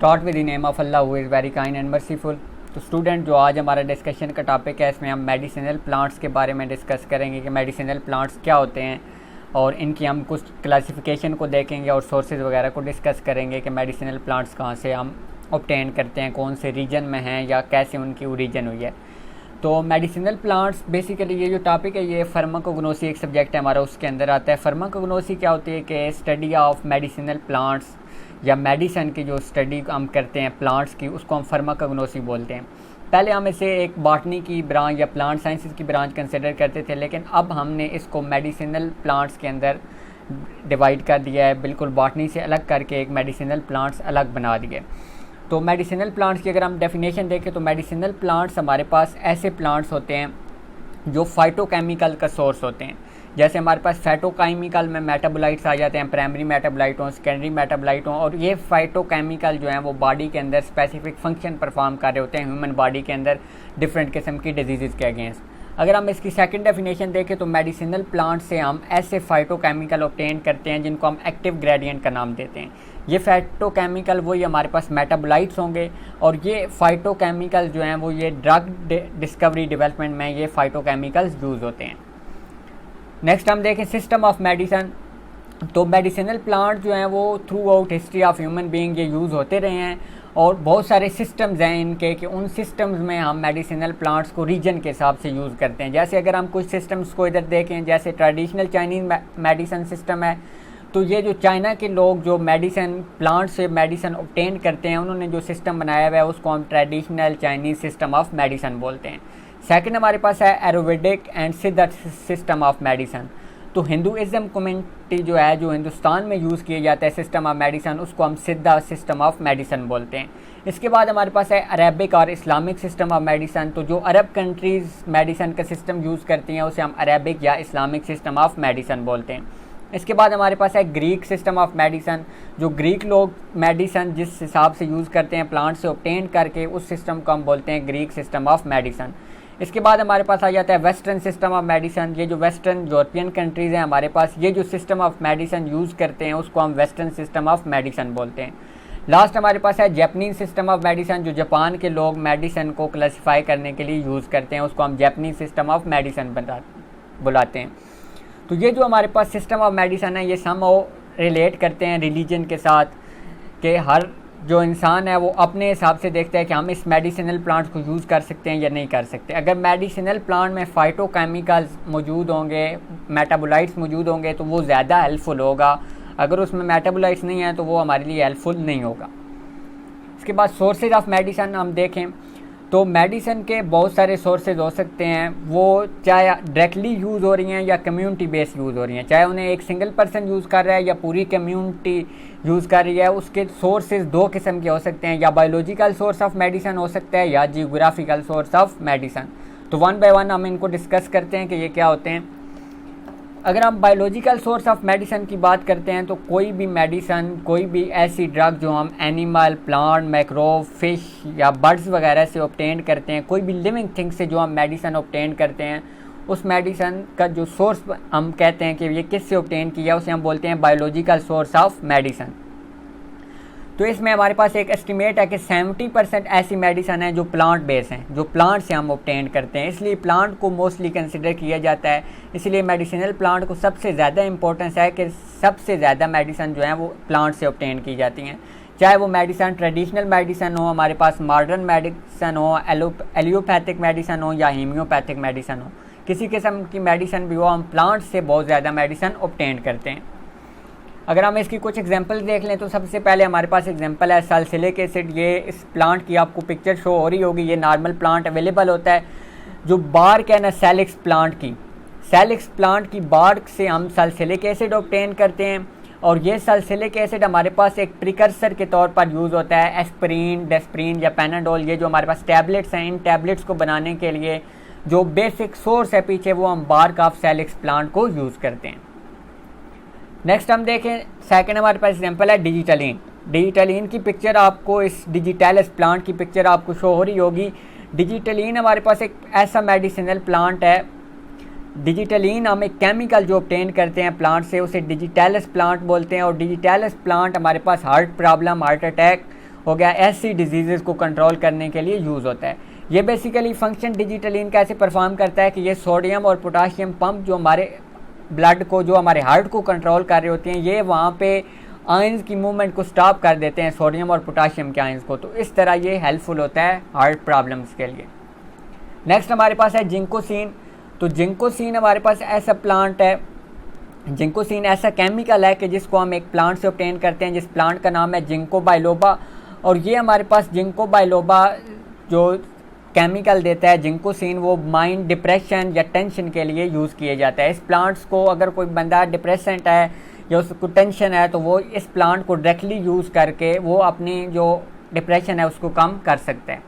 Start with the name of Allah who is very kind and merciful. तो student, जो आज हमारा discussion का टॉपिक है, इसमें हम मेडिसिनल प्लांट्स के बारे में डिस्कस करेंगे कि मेडिसिनल प्लांट्स क्या होते हैं और इनकी हम कुछ क्लासिफिकेशन को देखेंगे और सोर्सेज वगैरह को डिस्कस करेंगे कि मेडिसिनल प्लांट्स कहाँ से हम ऑब्टेन करते हैं, कौन से रीजन में हैं या कैसे उनकी ओरिजिन हुई है। तो मेडिसिनल प्लांट्स बेसिकली ये जो टॉपिक है ये फार्माकोग्नोसी एक सब्जेक्ट है हमारा, उसके अंदर आता है। फार्माकोग्नोसी क्या होती है कि स्टडी ऑफ मेडिसिनल प्लांट्स या मेडिसिन की जो स्टडी हम करते हैं प्लांट्स की, उसको हम फार्माकोग्नोसी बोलते हैं। पहले हम इसे एक बॉटनी की ब्रांच या प्लांट साइंसेस की ब्रांच कंसिडर करते थे, लेकिन अब हमने इसको मेडिसिनल प्लांट्स के अंदर डिवाइड कर दिया है, बिल्कुल बॉटनी से अलग करके एक मेडिसिनल प्लांट्स अलग बना दिए। तो मेडिसिनल प्लांट्स की अगर हम डेफिनेशन देखें तो मेडिसिनल प्लांट्स हमारे पास ऐसे प्लांट्स होते हैं जो फाइटोकेमिकल का सोर्स होते हैं। जैसे हमारे पास फाइटोकेमिकल में मेटाबोलाइट्स आ जाते हैं, प्राइमरी मेटाबोलाइट हों, सेकेंडरी मेटाबोलाइट हों, और ये फाइटोकेमिकल जो हैं वो बॉडी के अंदर स्पेसिफिक फंक्शन परफॉर्म कर रहे होते हैं ह्यूमन बॉडी के अंदर डिफरेंट किस्म की डिजीज़ के अगेंस्ट। अगर हम इसकी सेकंड डेफिनेशन देखें तो मेडिसिनल प्लांट से हम ऐसे फाइटोकेमिकल ऑब्टेन करते हैं जिनको हम एक्टिव ग्रेडियंट का नाम देते हैं। ये फाइटोकेमिकल वही हमारे पास मेटाबोलाइट्स होंगे और ये फाइटोकेमिकल जो हैं वो ये ड्रग डिस्कवरी डेवलपमेंट में ये फाइटोकेमिकल्स यूज़ होते हैं। नेक्स्ट हम देखें सिस्टम ऑफ मेडिसिन। तो मेडिसिनल प्लांट जो हैं वो through out history of human being ये यूज़ होते रहे हैं और बहुत सारे सिस्टम्स हैं इनके कि उन सिस्टम्स में हम मेडिसिनल प्लांट्स को रीजन के हिसाब से यूज़ करते हैं। जैसे अगर हम कुछ सिस्टम्स को इधर देखें, जैसे ट्रेडिशनल चाइनीज़ मेडिसिन सिस्टम है, तो ये जो चाइना के लोग जो मेडिसिन प्लांट से मेडिसिन ऑब्टेन करते हैं, उन्होंने जो सिस्टम बनाया हुआ है उसको हम traditional Chinese system of medicine बोलते हैं। सेकंड हमारे पास है आयुर्वेदिक एंड सिद्ध सिस्टम ऑफ मेडिसिन। तो हिंदुइज़्म कम्युनिटी जो है, जो हिंदुस्तान में यूज़ किया जाता है सिस्टम ऑफ मेडिसिन, उसको हम सिद्ध सिस्टम ऑफ मेडिसिन बोलते हैं। इसके बाद हमारे पास है अरेबिक और इस्लामिक सिस्टम ऑफ मेडिसिन। तो जो अरब कंट्रीज़ मेडिसिन का सिस्टम यूज़ करती हैं उसे हम अरेबिक या इस्लामिक सिस्टम ऑफ मेडिसिन बोलते हैं। इसके बाद हमारे पास है ग्रीक सिस्टम ऑफ मेडिसिन। जो ग्रीक लोग मेडिसिन जिस हिसाब से यूज़ करते हैं प्लांट से ऑब्टेन करके, उस सिस्टम को हम बोलते हैं ग्रीक सिस्टम ऑफ मेडिसिन। इसके बाद हमारे पास आ जाता है वेस्टर्न सिस्टम ऑफ मेडिसिन। ये जो वेस्टर्न यूरोपियन कंट्रीज़ हैं हमारे पास, ये जो सिस्टम ऑफ मेडिसिन यूज़ करते हैं उसको हम वेस्टर्न सिस्टम ऑफ मेडिसिन बोलते हैं। लास्ट हमारे पास है जैपनीज़ सिस्टम ऑफ मेडिसिन। जो जापान के लोग मेडिसिन को क्लासीफाई करने के लिए यूज़ करते हैं, उसको हम जैपनीज़ सिस्टम ऑफ मेडिसिन बुलाते हैं। तो ये जो हमारे पास सिस्टम ऑफ मेडिसिन है ये समहाउ रिलेट करते हैं रिलीजन के साथ, कि हर जो इंसान है वो अपने हिसाब से देखता है कि हम इस मेडिसिनल प्लांट को यूज़ कर सकते हैं या नहीं कर सकते। अगर मेडिसिनल प्लांट में फाइटोकेमिकल्स मौजूद होंगे, मेटाबोलाइट्स मौजूद होंगे, तो वो ज़्यादा हेल्पफुल होगा। अगर उसमें मेटाबोलाइट्स नहीं हैं तो वो हमारे लिए हेल्पफुल नहीं होगा। इसके बाद सोर्सेज ऑफ मेडिसिन हम देखें तो मेडिसिन के बहुत सारे सोर्सेज हो सकते हैं, वो चाहे डायरेक्टली यूज़ हो रही हैं या कम्युनिटी बेस्ड यूज़ हो रही हैं, चाहे उन्हें एक सिंगल पर्सन यूज़ कर रहा है या पूरी कम्युनिटी यूज़ कर रही है। उसके सोर्सेज दो किस्म के हो सकते हैं, या बायोलॉजिकल सोर्स ऑफ मेडिसिन हो सकता है या जियोग्राफिकल सोर्स ऑफ मेडिसिन। तो वन बाय वन हम इनको डिस्कस करते हैं कि ये क्या होते हैं। अगर हम बायोलॉजिकल सोर्स ऑफ मेडिसिन की बात करते हैं तो कोई भी मेडिसिन, कोई भी ऐसी ड्रग जो हम एनिमल, प्लांट, माइक्रोब, फिश या बर्ड्स वगैरह से ऑब्टेन करते हैं, कोई भी लिविंग थिंग से जो हम मेडिसिन ऑब्टेन करते हैं, उस मेडिसिन का जो सोर्स हम कहते हैं कि ये किससे ऑब्टेन किया, उसे हम बोलते हैं बायोलॉजिकल सोर्स ऑफ मेडिसिन। तो इसमें हमारे पास एक एस्टिमेट है कि 70% ऐसी मेडिसिन है जो प्लांट बेस हैं, जो प्लांट से हम ऑब्टेन करते हैं, इसलिए प्लांट को मोस्टली कंसिडर किया जाता है। इसलिए मेडिसिनल प्लांट को सबसे ज़्यादा इंपॉर्टेंस है कि सबसे ज़्यादा मेडिसिन जो है वो प्लांट से ऑब्टेन की जाती हैं। चाहे वो मेडिसिन ट्रेडिशनल मेडिसिन हो, हमारे पास मॉडर्न मेडिसिन हो, एलोपैथिक मेडिसिन हो या हीमियोपैथिक मेडिसिन हो, किसी किस्म की मेडिसिन भी हो, हम प्लांट से बहुत ज़्यादा मेडिसिन ऑब्टेन करते हैं। अगर हम इसकी कुछ एग्जांपल देख लें तो सबसे पहले हमारे पास एग्जांपल है सैलिसिलिक एसिड। ये इस प्लांट की आपको पिक्चर शो हो रही होगी, ये नॉर्मल प्लांट अवेलेबल होता है। जो बार्क है ना सैलिक्स प्लांट की बार्क से हम सैलिसिलिक एसिड ऑब्टेन करते हैं, और ये सैलिसिलिक एसिड हमारे पास एक प्रिकर्सर के तौर पर यूज़ होता है। एस्पिरिन, डेस्प्रिन या पैनाडोल, ये जो हमारे पास टैबलेट्स हैं, इन टैबलेट्स को बनाने के लिए जो बेसिक सोर्स है पीछे, वो हम बार्क ऑफ सैलिक्स प्लांट को यूज़ करते हैं। नेक्स्ट हम देखें, सेकंड हमारे पास एग्जांपल है डिजिटलिन की पिक्चर आपको इस डिजिटैलिस प्लांट की पिक्चर आपको शो हो रही होगी। डिजिटलिन हमारे पास एक ऐसा मेडिसिनल प्लांट है। डिजिटलिन हम एक केमिकल जो ऑब्टेन करते हैं प्लांट से, उसे डिजिटैलिस प्लांट बोलते हैं। और डिजिटैलिस प्लांट हमारे पास हार्ट प्रॉब्लम, हार्ट अटैक हो गया, ऐसी डिजीज़ को कंट्रोल करने के लिए यूज़ होता है। ये बेसिकली फंक्शन डिजिटलिन कैसे परफॉर्म करता है कि ये सोडियम और पोटाशियम पंप जो हमारे ब्लड को, जो हमारे हार्ट को कंट्रोल कर रहे होते हैं, ये वहाँ पे आयंस की मूवमेंट को स्टॉप कर देते हैं, सोडियम और पोटाशियम के आयंस को। तो इस तरह ये हेल्पफुल होता है हार्ट प्रॉब्लम्स के लिए। नेक्स्ट हमारे पास है जिंकोसिन। तो जिंकोसिन हमारे पास ऐसा प्लांट है, जिंकोसिन ऐसा केमिकल है कि जिसको हम एक प्लांट से ऑब्टेन करते हैं, जिस प्लांट का नाम है जिंको बाइलोबा। और ये हमारे पास जिंको बाइलोबा जो केमिकल देता है जिंकोसिन, वो माइंड, डिप्रेशन या टेंशन के लिए यूज़ किए जाता है। इस प्लांट्स को अगर कोई बंदा डिप्रेसेंट है या उसको टेंशन है तो वो इस प्लांट को डायरेक्टली यूज़ करके वो अपनी जो डिप्रेशन है उसको कम कर सकते हैं।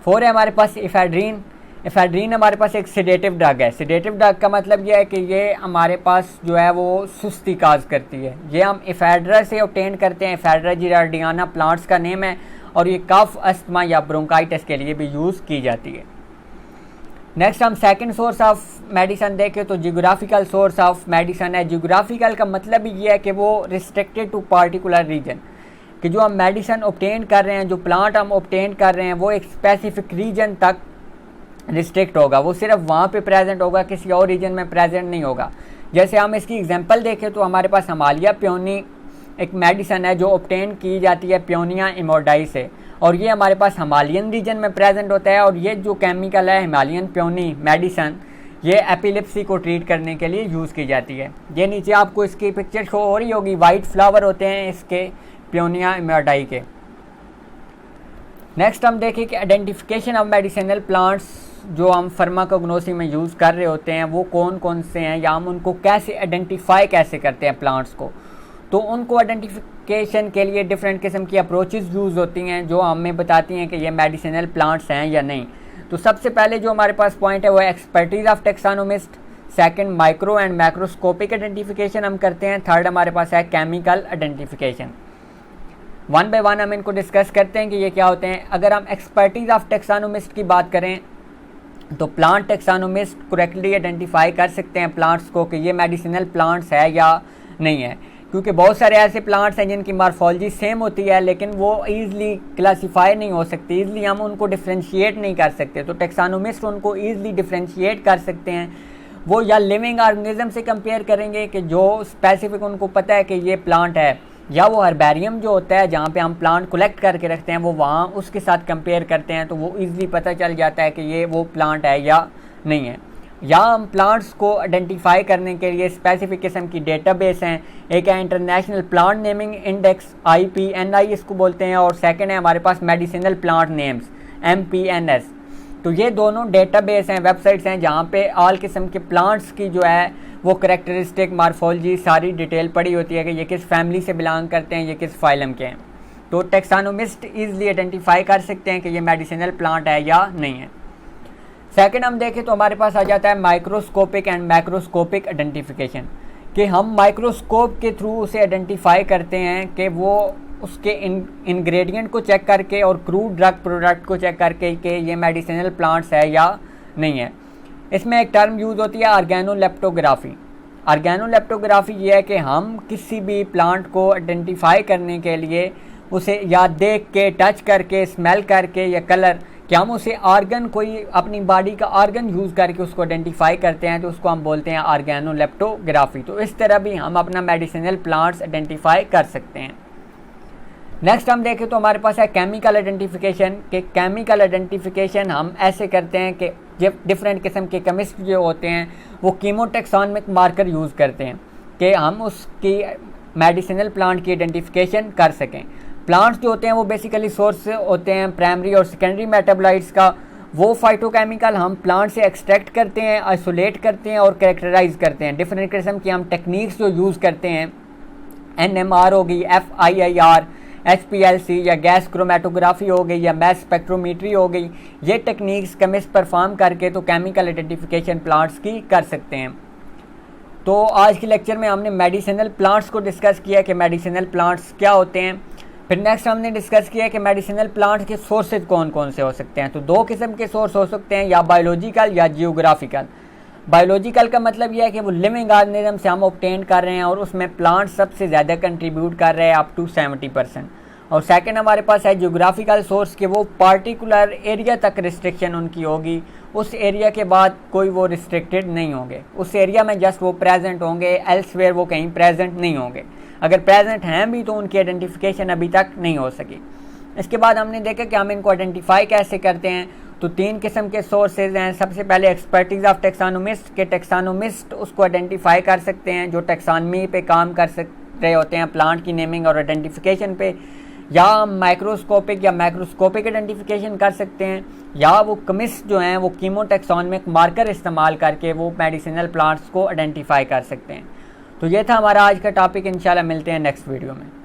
4 है हमारे पास इफेड्रीन। इफेड्रीन हमारे पास एक सेडेटिव ड्रग है। सेडेटिव ड्रग का मतलब ये है कि ये हमारे पास जो है वो सुस्ती काज करती है। ये हम इफेड्रा से ऑब्टेन करते हैं। इफेड्रा जिरार्डियाना प्लांट्स का नेम है और ये कफ, अस्थमा या ब्रोंकाइटिस के लिए भी यूज़ की जाती है। नेक्स्ट हम सेकंड सोर्स ऑफ मेडिसन देखें तो जियोग्राफिकल सोर्स ऑफ मेडिसन है। जियोग्राफिकल का मतलब ये है कि वो रिस्ट्रिक्टेड टू पार्टिकुलर रीजन, कि जो हम मेडिसन ऑब्टेन कर रहे हैं, जो प्लांट हम ऑब्टेन कर रहे हैं, वो एक स्पेसिफिक रीजन तक रिस्ट्रिक्ट होगा, वो सिर्फ वहाँ पे प्रेजेंट होगा, किसी और रीजन में प्रेजेंट नहीं होगा। जैसे हम इसकी एग्जांपल देखें तो हमारे पास हिमालय प्योनी एक मेडिसन है जो ऑब्टेन की जाती है प्योनिया इमोडाई से, और ये हमारे पास हिमालयन रीजन में प्रेजेंट होता है। और ये जो केमिकल है हिमालयन प्योनी मेडिसन, ये एपिलेप्सी को ट्रीट करने के लिए यूज़ की जाती है। ये नीचे आपको इसकी पिक्चर शो हो रही होगी, वाइट फ्लावर होते हैं इसके प्योनिया इमोडाई के। नेक्स्ट हम देखें कि आइडेंटिफिकेशन ऑफ मेडिसिनल प्लांट्स जो हम फार्माकोग्नोसी में यूज़ कर रहे होते हैं वो कौन कौन से हैं, या हम उनको कैसे आइडेंटिफाई कैसे करते हैं प्लांट्स को। तो उनको आइडेंटिफिकेशन के लिए डिफरेंट किस्म की अप्रोचेस यूज़ होती हैं जो हमें बताती हैं कि ये मेडिसिनल प्लांट्स हैं या नहीं। तो सबसे पहले जो हमारे पास पॉइंट है वो expertise of taxonomist. Second, micro and macroscopic identification हम करते हैं। थर्ड हमारे पास है chemical identification. One by one हम इनको डिस्कस करते हैं कि ये क्या होते हैं। अगर हम एक्सपर्टीज ऑफ टेक्सानोमिस्ट की बात करें तो प्लांट टेक्सानोमिस्ट करेक्टली आइडेंटिफाई कर सकते हैं प्लांट्स को कि ये मेडिसिनल प्लांट्स है या नहीं है, क्योंकि बहुत सारे ऐसे प्लांट्स हैं जिनकी मॉर्फोलॉजी सेम होती है लेकिन वो ईज़िली क्लासीफाई नहीं हो सकती, ईज़िली हम उनको डिफ्रेंशिएट नहीं कर सकते। तो टेक्सानोमिस्ट उनको ईज़िली डिफ्रेंशिएट कर सकते हैं। वो या लिविंग ऑर्गेनिज्म से कंपेयर करेंगे कि जो स्पेसिफिक उनको पता है कि ये प्लांट है, या वो हर्बेरियम जो होता है जहाँ पे हम प्लांट कलेक्ट करके रखते हैं वो वहाँ उसके साथ कंपेयर करते हैं, तो वो ईज़िली पता चल जाता है कि ये वो प्लांट है या नहीं है। या हम प्लांट्स को आइडेंटिफाई करने के लिए स्पेसिफिक किस्म की डेटाबेस हैं। एक है international plant naming index, IPNI इसको बोलते हैं, और सेकंड है हमारे पास मेडिसिनल प्लांट नेम्स, MPNS। तो ये दोनों डेटाबेस हैं, वेबसाइट्स हैं जहाँ पे ऑल किस्म के प्लांट्स की जो है वो करेक्टरिस्टिक, मॉर्फोलॉजी सारी डिटेल पड़ी होती है कि ये किस फैमिली से बिलोंग करते हैं, ये किस फाइलम के हैं। तो टेक्सानोमिस्ट ईजिली आइडेंटिफाई कर सकते हैं कि ये मेडिसिनल प्लांट है या नहीं है। सेकंड हम देखें तो हमारे पास आ जाता है माइक्रोस्कोपिक एंड मैक्रोस्कोपिक आइडेंटिफिकेशन, कि हम माइक्रोस्कोप के थ्रू उसे आइडेंटिफाई करते हैं कि वो उसके इंग्रेडिएंट को चेक करके और क्रूड ड्रग प्रोडक्ट को चेक करके कि ये मेडिसिनल प्लांट्स है या नहीं है। इसमें एक टर्म यूज़ होती है ऑर्गेनोलेप्टोग्राफी। ऑर्गेनोलेप्टोग्राफी ये है कि हम किसी भी प्लांट को आइडेंटिफाई करने के लिए उसे या देख के, टच करके, स्मेल करके या कलर, कि हम उसे ऑर्गन, कोई अपनी बॉडी का ऑर्गन यूज़ करके उसको आइडेंटिफाई करते हैं, तो उसको हम बोलते हैं ऑर्गेनोलेप्टोग्राफी। तो इस तरह भी हम अपना मेडिसिनल प्लांट्स आइडेंटिफाई कर सकते हैं। नेक्स्ट हम देखें तो हमारे पास है केमिकल आइडेंटिफिकेशन, कि केमिकल आइडेंटिफिकेशन हम ऐसे करते हैं कि जब डिफरेंट किस्म के केमिस्ट जो होते हैं वो कीमोटेक्सोनमिक मार्कर यूज़ करते हैं कि हम उसकी मेडिसिनल प्लांट की आइडेंटिफिकेशन कर सकें। प्लांट्स जो होते हैं वो बेसिकली सोर्स होते हैं प्राइमरी और सेकेंडरी मेटाबोलाइट्स का। वो फाइटोकेमिकल हम प्लांट से एक्सट्रैक्ट करते हैं, आइसोलेट करते हैं और कैरेक्टराइज करते हैं। डिफरेंट किस्म की हम टेक्निक्स जो यूज़ करते हैं, NMR होगी, FIIR, HPLC या गैस क्रोमेटोग्राफी हो गई या मैस स्पेक्ट्रोमीट्री हो गई, ये टेक्निक्स केमिस्ट परफॉर्म करके तो केमिकल आइडेंटिफिकेशन प्लांट्स की कर सकते हैं। तो आज के लेक्चर में हमने मेडिसिनल प्लांट्स को डिस्कस किया कि मेडिसिनल प्लांट्स क्या होते हैं। फिर नेक्स्ट हमने डिस्कस किया कि मेडिसिनल प्लांट्स के सोर्सेज कौन कौन से हो सकते हैं। तो 2 किस्म के सोर्स हो सकते हैं, या बायोलॉजिकल या जियोग्राफिकल। बायोलॉजिकल का मतलब यह है कि वो लिविंग ऑर्गेनिज्म से हम ऑब्टेन कर रहे हैं और उसमें प्लांट सबसे ज़्यादा कंट्रीब्यूट कर रहे हैं अप टू 70%। और सेकंड हमारे पास है ज्योग्राफिकल सोर्स के वो पार्टिकुलर एरिया तक रिस्ट्रिक्शन उनकी होगी, उस एरिया के बाद कोई वो रिस्ट्रिक्टेड नहीं होंगे, उस एरिया में जस्ट वो प्रेजेंट होंगे, एल्सवेयर वो कहीं प्रेजेंट नहीं होंगे। अगर प्रेजेंट हैं भी तो उनकी आइडेंटिफिकेशन अभी तक नहीं हो सकी। इसके बाद हमने देखा कि हम इनको आइडेंटिफाई कैसे करते हैं। तो 3 किस्म के सोर्सेज हैं। सबसे पहले एक्सपर्टीज ऑफ टेक्सानोमिस्ट के टेक्सानोमिस्ट उसको आइडेंटिफाई कर सकते हैं जो टेक्सानमी पे काम कर रहे होते हैं, प्लांट की नेमिंग और आइडेंटिफिकेशन पे, या माइक्रोस्कोपिक या मैक्रोस्कोपिक आइडेंटिफिकेशन कर सकते हैं, या वो केमिस्ट जो हैं वो कीमोटेक्सोनमिक मार्कर इस्तेमाल करके वो मेडिसिनल प्लांट्स को आइडेंटिफाई कर सकते हैं। तो ये था हमारा आज का टॉपिक। इंशाल्लाह मिलते हैं नेक्स्ट वीडियो में।